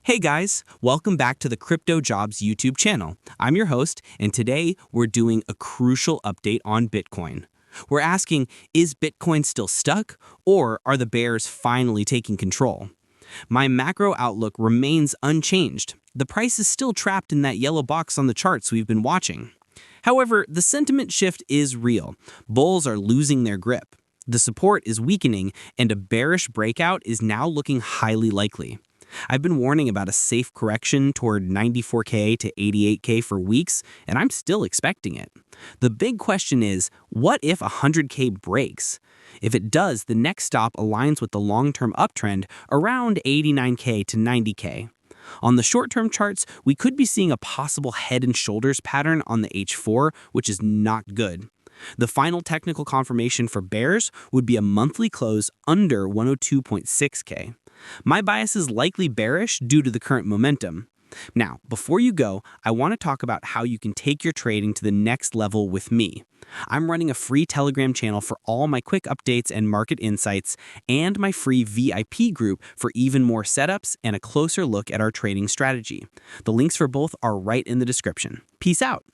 Hey guys, welcome back to the CryptoJobs YouTube channel. I'm your host, and today we're doing a crucial update on Bitcoin. We're asking, is Bitcoin still stuck, or are the bears finally taking control? My macro outlook remains unchanged. The price is still trapped in that yellow box on the charts we've been watching. However, the sentiment shift is real. Bulls are losing their grip. The support is weakening, and a bearish breakout is now looking highly likely. I've been warning about a safe correction toward 94K to 88K for weeks, and I'm still expecting it. The big question is, what if 100K breaks? If it does, the next stop aligns with the long-term uptrend around 89K to 90K. On the short-term charts, we could be seeing a possible head and shoulders pattern on the H4, which is not good. The final technical confirmation for bears would be a monthly close under 102.6K. My bias is likely bearish due to the current momentum. Now, before you go, I want to talk about how you can take your trading to the next level with me. I'm running a free Telegram channel for all my quick updates and market insights, and my free VIP group for even more setups and a closer look at our trading strategy. The links for both are right in the description. Peace out.